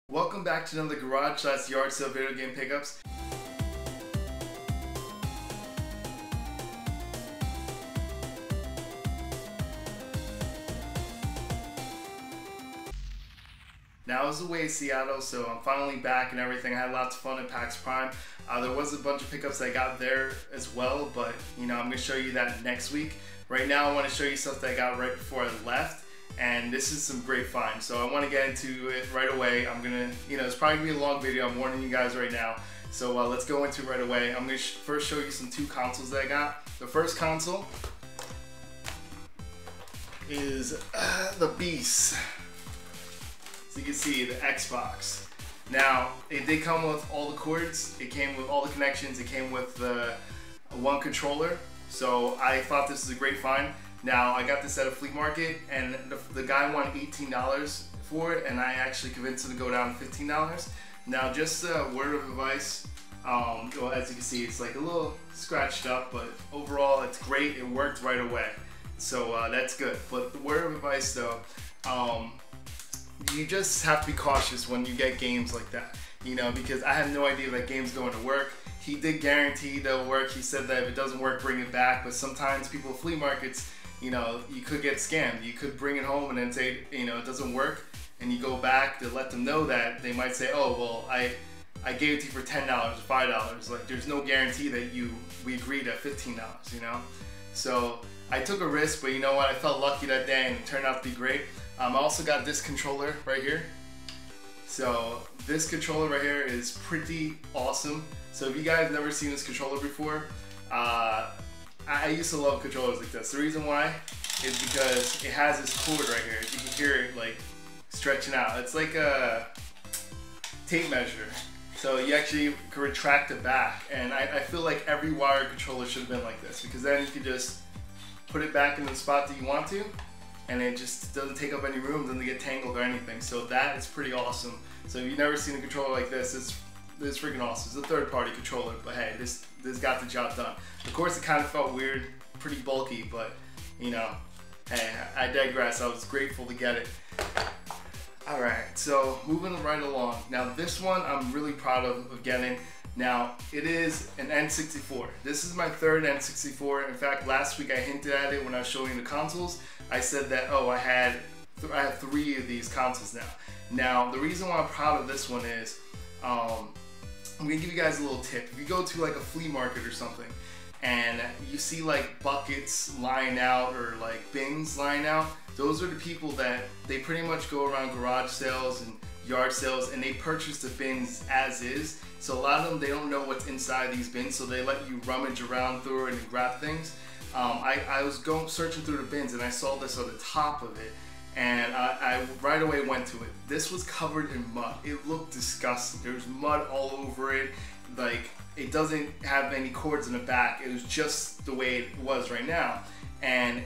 Welcome back to another garage/yard sale video game pickups. Now I was away in Seattle, so I'm finally back and everything. I had lots of fun at PAX Prime. There was a bunch of pickups I got there as well, but I'm going to show you that next week. Right now I want to show you stuff that I got right before I left. And this is some great finds, so I want to get into it right away. I'm gonna, it's probably gonna be a long video. I'm warning you guys right now. So let's go into it right away. I'm gonna first show you some two consoles that I got. The first console is the beast. So you can see the Xbox. Now it did come with all the cords. It came with all the connections. It came with the one controller. So I thought this was a great find. Now, I got this at a flea market, and the guy wanted $18 for it, and I actually convinced him to go down to $15. Now, just a word of advice, well, as you can see, it's like a little scratched up, but overall, it's great. It worked right away, so that's good. But the word of advice, though, you just have to be cautious when you get games like that, because I have no idea if that game's going to work. He did guarantee they'll work. He said that if it doesn't work, bring it back, but sometimes people at flea markets, you could get scammed. You could bring it home and then say, it doesn't work, and you go back to let them know that. They might say, oh, well, I gave it to you for $10 or $5. Like, there's no guarantee that we agreed at $15, So I took a risk, but you know what? I felt lucky that day, and it turned out to be great. I also got this controller right here. So this controller right here is pretty awesome. So if you guys have never seen this controller before, I used to love controllers like this. The reason why is because it has this cord right here. You can hear it like stretching out. It's like a tape measure. So you actually can retract it back. And I feel like every wired controller should have been like this, because then you can just put it back in the spot that you want to, and it just doesn't take up any room, doesn't get tangled or anything. So that is pretty awesome. So if you've never seen a controller like this, it's freaking awesome. It's a third-party controller, but hey, this got the job done. Of course, it kind of felt weird, pretty bulky, but hey, I digress. I was grateful to get it. All right, so moving right along. Now this one I'm really proud of getting. Now it is an N64. This is my third N64. In fact, last week I hinted at it when I was showing the consoles. I said that, oh, I have 3 of these consoles now. Now the reason why I'm proud of this one is, I'm gonna give you guys a little tip. If you go to like a flea market or something and you see like buckets lying out or like bins lying out, those are the people that they pretty much go around garage sales and yard sales and they purchase the bins as is. So a lot of them, they don't know what's inside these bins, so they let you rummage around through it and grab things. I was searching through the bins and I saw this on the top of it. And I right away went to it. This was covered in mud. It looked disgusting. There was mud all over it. Like, it doesn't have any cords in the back. It was just the way it was right now. And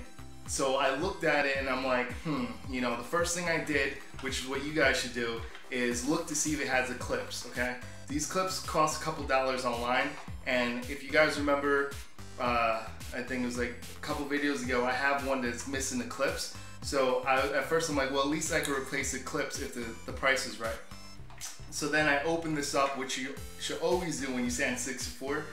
so I looked at it and I'm like, the first thing I did, which is what you guys should do, is look to see if it has the clips, okay? These clips cost a couple dollars online. And if you guys remember, I think it was like a couple videos ago, I have one that's missing the clips. So at first I'm like, well, at least I could replace the clips if the price is right. So then I opened this up, which you should always do when you say N64,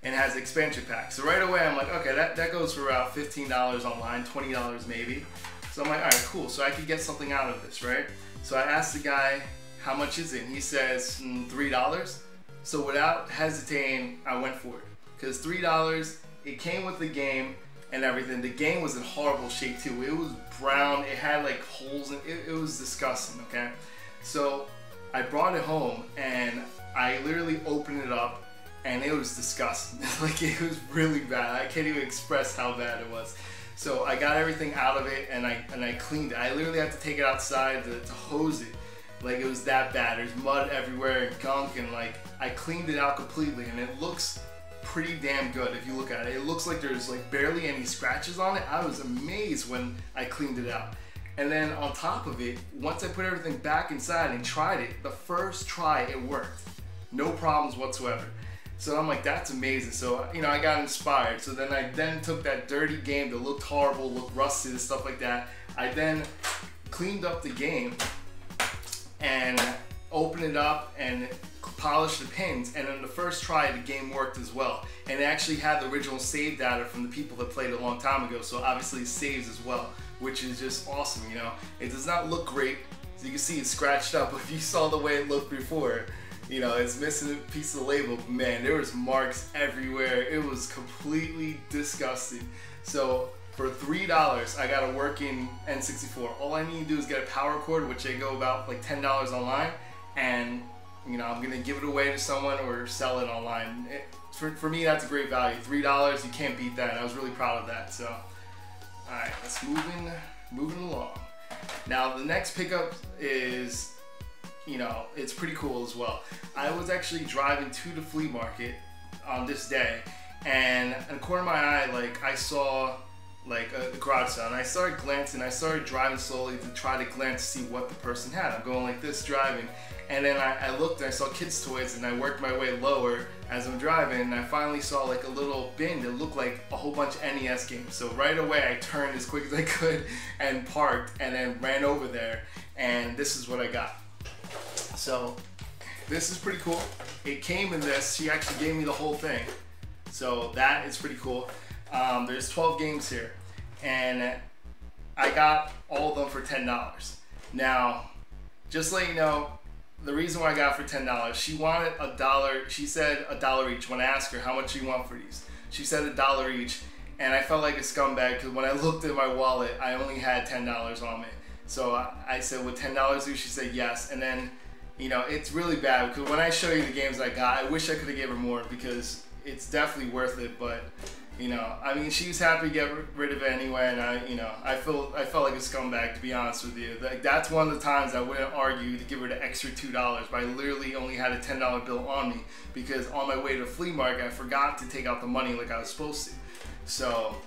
and it has an expansion pack. So right away I'm like, okay, that goes for about $15 online, $20 maybe. So I'm like, all right, cool. So I could get something out of this, right? So I asked the guy, how much is it? And he says, $3. So without hesitating, I went for it. Because $3, it came with the game and everything. The game was in horrible shape too. It was brown, it had like holes in it. It was disgusting, okay? So I brought it home and I literally opened it up and it was disgusting. Like, it was really bad. I can't even express how bad it was. So I got everything out of it and I cleaned it. I literally had to take it outside to hose it. Like, it was that bad. There's mud everywhere and gunk, and like, I cleaned it out completely and it looks pretty damn good if you look at it. It looks like there's like barely any scratches on it. I was amazed when I cleaned it out. And then on top of it, once I put everything back inside and tried it, the first try it worked. No problems whatsoever. So I'm like, that's amazing. So, I got inspired. So then I took that dirty game that looked horrible, looked rusted and stuff like that. I then cleaned up the game and open it up and polish the pins, and on the first try the game worked as well, and it actually had the original save data from the people that played a long time ago, so obviously it saves as well, which is just awesome. You know, it does not look great, so you can see it's scratched up. If you saw the way it looked before, you know, it's missing a piece of the label. Man, there was marks everywhere. It was completely disgusting. So for $3, I got a working N64. All I need to do is get a power cord, which they go about like $10 online, and you know, I'm gonna give it away to someone or sell it online. For me, that's a great value. $3, you can't beat that. I was really proud of that. So, all right, let's moving along. Now the next pickup is, you know, it's pretty cool as well. I was actually driving to the flea market on this day, and in the corner of my eye, like I saw like a garage sale, and I started glancing. I started driving slowly to try to glance to see what the person had. I'm going like this driving, and then I looked and I saw kids' toys, and I worked my way lower as I'm driving, and I finally saw like a little bin that looked like a whole bunch of NES games. So right away I turned as quick as I could and parked, and then ran over there, and this is what I got. So this is pretty cool. It came in this. She actually gave me the whole thing, so that is pretty cool. There's 12 games here, and I got all of them for $10. Now, just to let you know, the reason why I got it for $10, she wanted $1. She said $1 each. When I asked her how much do you want for these, she said $1 each, and I felt like a scumbag because when I looked at my wallet, I only had $10 on me. So I said, would $10 do? She said yes, and then, you know, it's really bad because when I show you the games I got, I wish I could have given her more because it's definitely worth it, but you know, I mean, she was happy to get rid of it anyway, and I felt like a scumbag, to be honest with you. Like, that's one of the times I wouldn't argue to give her the extra $2, but I literally only had a $10 bill on me because on my way to the flea market, I forgot to take out the money like I was supposed to. So,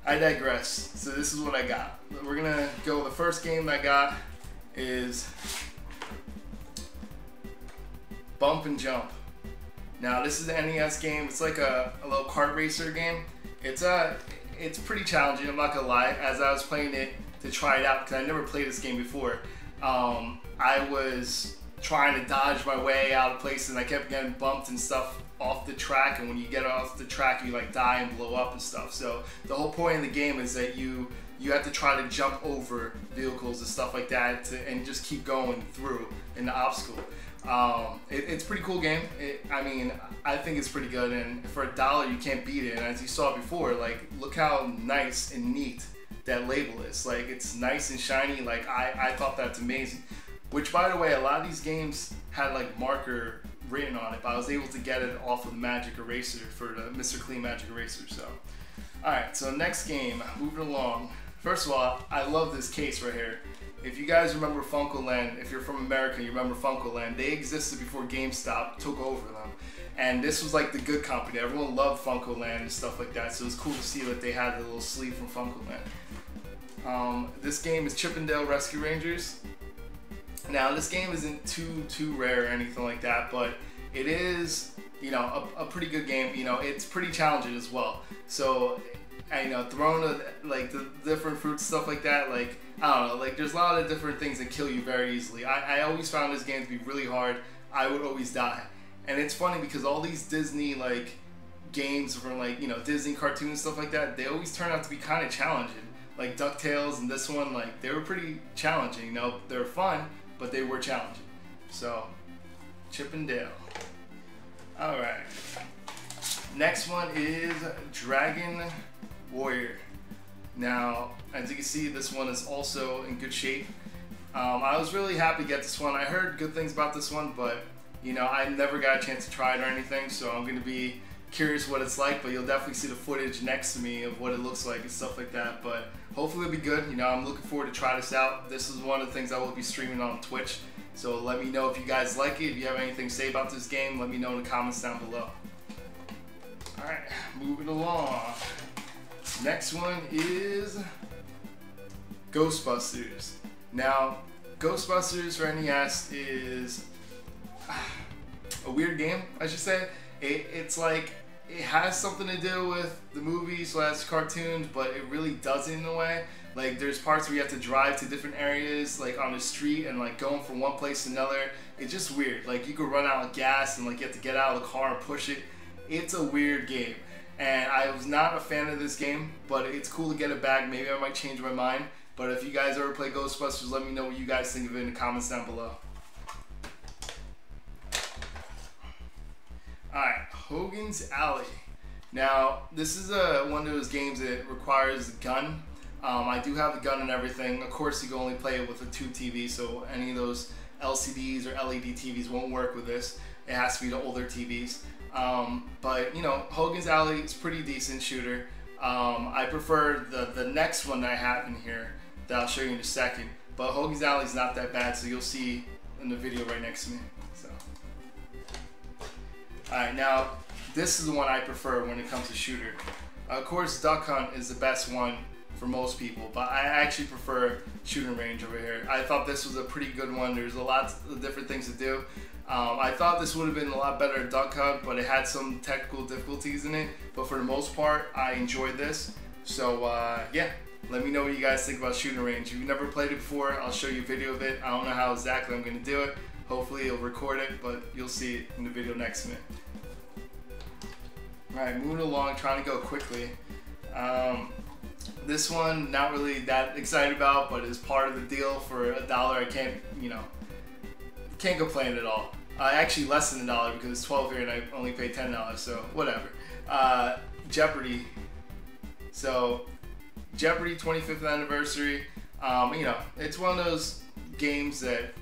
I digress. So this is what I got. We're gonna go, the first game I got is Bump and Jump. Now, this is an NES game. It's like a little kart racer game. It's pretty challenging, I'm not gonna lie. As I was playing it to try it out, because I never played this game before, I was trying to dodge my way out of places, and I kept getting bumped and stuff off the track, and when you get off the track, you like die and blow up and stuff. So the whole point of the game is that you have to try to jump over vehicles and stuff like that and just keep going through in the obstacle. It's a pretty cool game. I mean, I think it's pretty good, and for $1 you can't beat it. And as you saw before, like, look how nice and neat that label is. Like, it's nice and shiny. Like, I thought that's amazing. Which, by the way, a lot of these games had like marker written on it, but I was able to get it off of the Magic Eraser for the Mr. Clean Magic Eraser. So, alright, so next game, moving along. First of all, I love this case right here. If you guys remember Funkoland, if you're from America, you remember Funkoland. They existed before GameStop took over them. And this was like the good company. Everyone loved Funkoland and stuff like that, so it was cool to see that they had the little sleeve from Funkoland. This game is Chip 'n Dale Rescue Rangers. Now, this game isn't too rare or anything like that, but it is, you know, a pretty good game. You know, it's pretty challenging as well. So, you know, throwing like the different fruits, stuff like that, like, I don't know, like, there's a lot of different things that kill you very easily. I always found this game to be really hard. I would always die. And it's funny because all these Disney, like, games from, like, you know, Disney cartoons, stuff like that, they always turn out to be kind of challenging. Like DuckTales and this one, like, they were pretty challenging. You know, they were fun, but they were challenging. So, Chip 'n Dale. Alright. Next one is Dragon Warrior. Now, as you can see, this one is also in good shape. I was really happy to get this one. I heard good things about this one, but you know, I never got a chance to try it or anything, so I'm going to be curious what it's like, but you'll definitely see the footage next to me of what it looks like and stuff like that, but hopefully it'll be good. You know, I'm looking forward to try this out. This is one of the things I will be streaming on Twitch, so let me know if you guys like it. If you have anything to say about this game, let me know in the comments down below. Alright, moving along. Next one is Ghostbusters. Now, Ghostbusters for NES is a weird game, I should say. It's like, it has something to do with the movies / cartoons, but it really doesn't in a way. Like there's parts where you have to drive to different areas, like on the street, and like going from one place to another. It's just weird. Like you could run out of gas and like you have to get out of the car and push it. It's a weird game. And I was not a fan of this game, but it's cool to get it back. Maybe I might change my mind. But if you guys ever play Ghostbusters, let me know what you guys think of it in the comments down below. Alright, Hogan's Alley. Now, this is one of those games that requires a gun. I do have the gun and everything. Of course, you can only play it with a tube TV, so any of those LCDs or LED TVs won't work with this. It has to be the older TVs. But, you know, Hogan's Alley is a pretty decent shooter. I prefer the next one that I have in here that I'll show you in a second. But Hogan's Alley is not that bad, so you'll see in the video right next to me. So, alright, now this is the one I prefer when it comes to shooter. Of course, Duck Hunt is the best one for most people, but I actually prefer Shooting Range over here. I thought this was a pretty good one. There's a lot of different things to do. I thought this would have been a lot better at Duck Hunt, but it had some technical difficulties in it. But for the most part, I enjoyed this. So yeah, let me know what you guys think about Shooting Range. If you've never played it before, I'll show you a video of it. I don't know how exactly I'm going to do it. Hopefully it'll record it, but you'll see it in the video next to me. Alright, moving along, trying to go quickly. This one, not really that excited about, but is part of the deal for $1. I can't, you know, can't complain at all. Actually less than $1 because it's 12 here and I only paid $10, so whatever. Jeopardy. So, Jeopardy 25th anniversary. You know, it's one of those games that,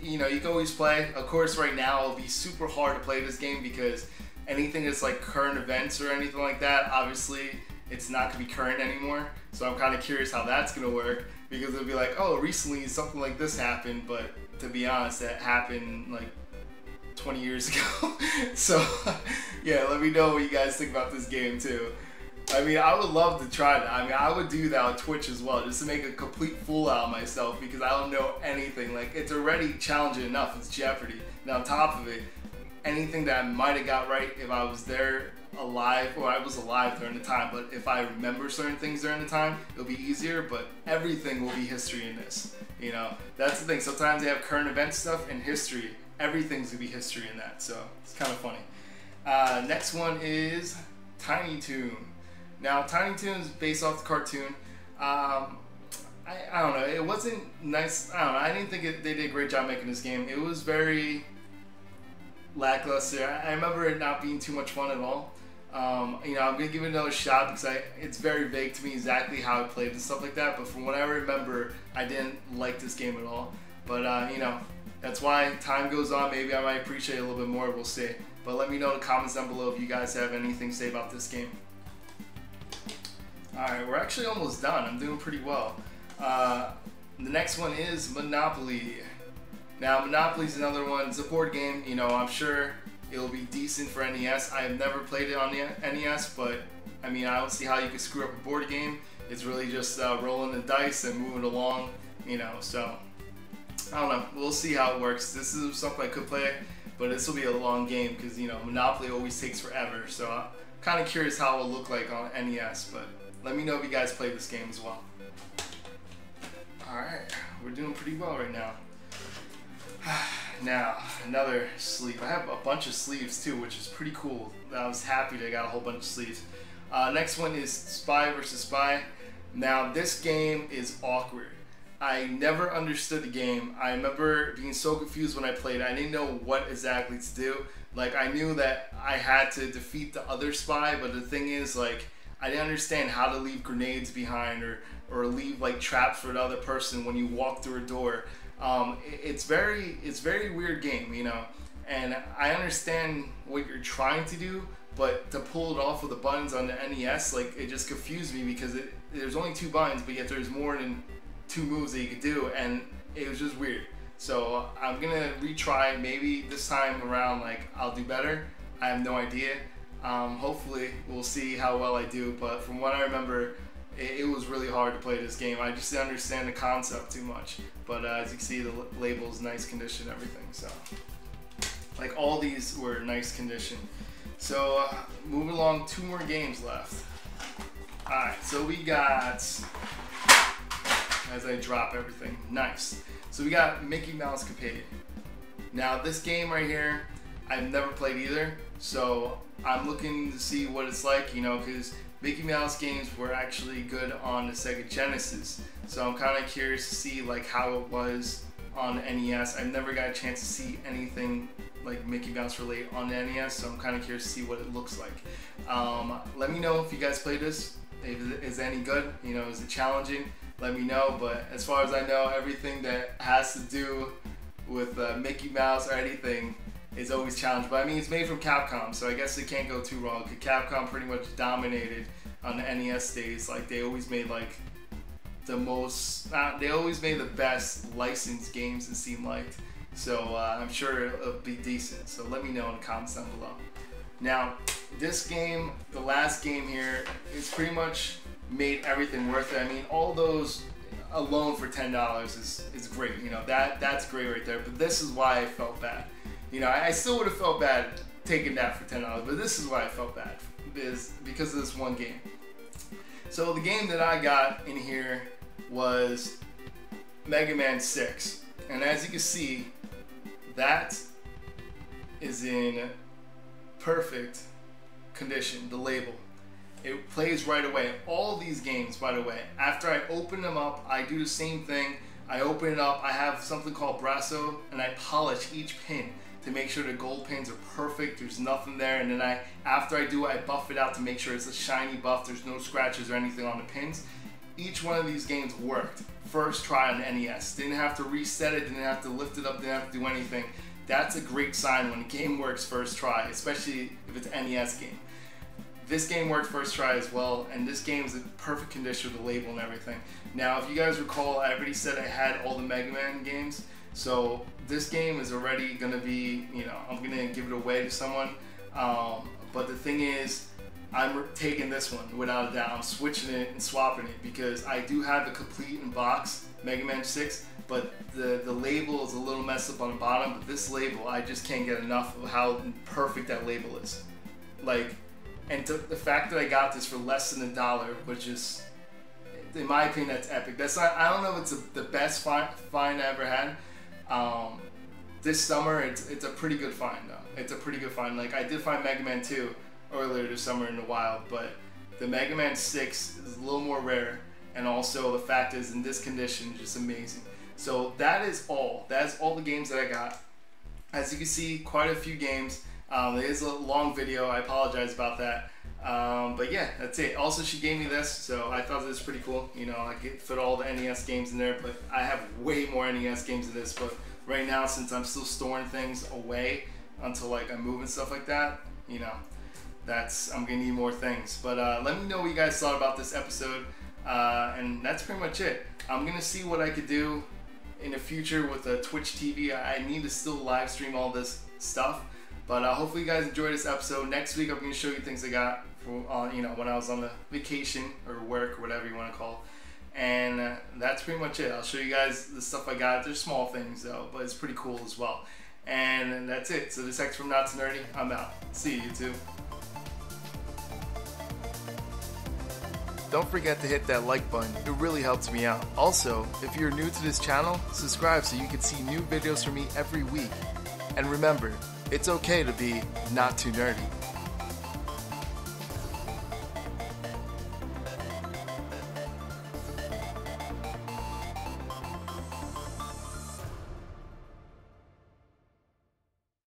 you know, you can always play. Of course, right now it'll be super hard to play this game because anything that's like current events or anything like that, obviously it's not going to be current anymore. So I'm kind of curious how that's going to work, because it'll be like, oh, recently something like this happened, but to be honest, that happened like 20 years ago. So yeah, let me know what you guys think about this game too. I mean, I would love to try that. I mean, I would do that on Twitch as well, just to make a complete fool out of myself, because I don't know anything. Like, it's already challenging enough. It's Jeopardy. Now, on top of it, anything that I might have got right if I was there alive, or I was alive during the time, but if I remember certain things during the time, it'll be easier, but everything will be history in this. You know, that's the thing. Sometimes they have current event stuff and history. Everything's gonna be history in that, so it's kind of funny. Next one is Tiny Toon. Now, Tiny Toon is based off the cartoon. I don't know, it wasn't nice. I don't know, I didn't think they did a great job making this game. It was very lackluster. I remember it not being too much fun at all. You know, I'm gonna give it another shot because it's very vague to me exactly how I played and stuff like that. But from what I remember, I didn't like this game at all. But you know, that's why time goes on. Maybe I might appreciate it a little bit more. We'll see. But let me know in the comments down below if you guys have anything to say about this game. All right, we're actually almost done. I'm doing pretty well. The next one is Monopoly. Now, Monopoly is another one. It's a board game. You know, I'm sure it'll be decent for NES. I have never played it on the NES, but I mean, I don't see how you could screw up a board game. It's really just rolling the dice and moving along, you know, so I don't know. We'll see how it works. This is something I could play, but this will be a long game because, you know, Monopoly always takes forever. So I'm kind of curious how it'll look like on NES, but let me know if you guys play this game as well. Alright, we're doing pretty well right now. Now, another sleeve. I have a bunch of sleeves too, which is pretty cool. I was happy that I got a whole bunch of sleeves. Next one is Spy vs. Spy. Now, this game is awkward. I never understood the game. I remember being so confused when I played. I didn't know what exactly to do. Like, I knew that I had to defeat the other spy, but the thing is, like, I didn't understand how to leave grenades behind or leave like traps for the other person when you walk through a door. It's very weird game, you know, and I understand what you're trying to do, but to pull it off with the buttons on the NES, like, it just confused me because there's only 2 buttons, but yet there's more than 2 moves that you could do, and it was just weird. So I'm gonna retry. Maybe this time around, like, I'll do better. I have no idea. Hopefully we'll see how well I do, but from what I remember, it was really hard to play this game. I just didn't understand the concept too much. But as you can see, the label's nice condition, everything. So, like, all these were nice condition. So moving along, 2 more games left. Alright, so we got as I drop everything. Nice. So we got Mickey Mouse Companion. Now this game right here, I've never played either, so I'm looking to see what it's like, you know, because Mickey Mouse games were actually good on the Sega Genesis. So I'm kind of curious to see like how it was on the NES. I've never got a chance to see anything like Mickey Mouse related on the NES, so I'm kind of curious to see what it looks like. Let me know if you guys played this. Is it any good? You know, is it challenging? Let me know. But as far as I know, everything that has to do with Mickey Mouse or anything is always challenging. But I mean, it's made from Capcom, so I guess it can't go too wrong. Cause Capcom pretty much dominated on the NES days. Like they always made like the most, they always made the best licensed games, it seemed like. So I'm sure it'll be decent. So let me know in the comments down below. Now, this game, the last game here, it's pretty much made everything worth it. I mean, all those alone for $10 is great. You know, that's great right there. But this is why I felt bad. You know, I still would have felt bad taking that for $10, but this is why I felt bad, is because of this one game. So the game that I got in here was Mega Man 6. And as you can see, that is in perfect condition, the label. It plays right away. All these games, by the way, after I open them up, I do the same thing. I open it up, I have something called Brasso, and I polish each pin to make sure the gold pins are perfect, there's nothing there, and then after I do it, I buff it out to make sure it's a shiny buff, there's no scratches or anything on the pins. Each one of these games worked first try on the NES. Didn't have to reset it, didn't have to lift it up, didn't have to do anything. That's a great sign when a game works first try, especially if it's an NES game. This game worked first try as well, and this game is in perfect condition with the label and everything. Now, if you guys recall, I already said I had all the Mega Man games, so this game is already gonna be, you know, I'm gonna give it away to someone. But the thing is, I'm taking this one without a doubt. I'm switching it and swapping it because I do have the complete in box Mega Man 6, but the label is a little messed up on the bottom. But this label, I just can't get enough of how perfect that label is. Like, and the fact that I got this for less than $1, which is, in my opinion, that's epic. That's not, I don't know if it's the best find I ever had. This summer, it's a pretty good find though. It's a pretty good find. Like I did find Mega Man 2 earlier this summer in the wild, but the Mega Man 6 is a little more rare, and also the fact is in this condition, just amazing. So that is all. That's all the games that I got. As you can see, quite a few games. It is a long video. I apologize about that. But yeah, that's it. Also, she gave me this, so I thought this was pretty cool. You know, I could fit all the NES games in there, but I have way more NES games than this. But right now, since I'm still storing things away until like I move and stuff like that, you know, I'm gonna need more things. But let me know what you guys thought about this episode, and that's pretty much it. I'm gonna see what I could do in the future with the Twitch TV. I need to still live stream all this stuff. But hopefully you guys enjoyed this episode. Next week I'm going to show you things I got for, you know, when I was on the vacation or work or whatever you want to call it. And that's pretty much it. I'll show you guys the stuff I got. They're small things though, but it's pretty cool as well. And that's it. So this is Hector from Not So Nerdy. I'm out. See you, YouTube. Don't forget to hit that like button. It really helps me out. Also, if you're new to this channel, subscribe so you can see new videos from me every week. And remember, it's okay to be not too nerdy.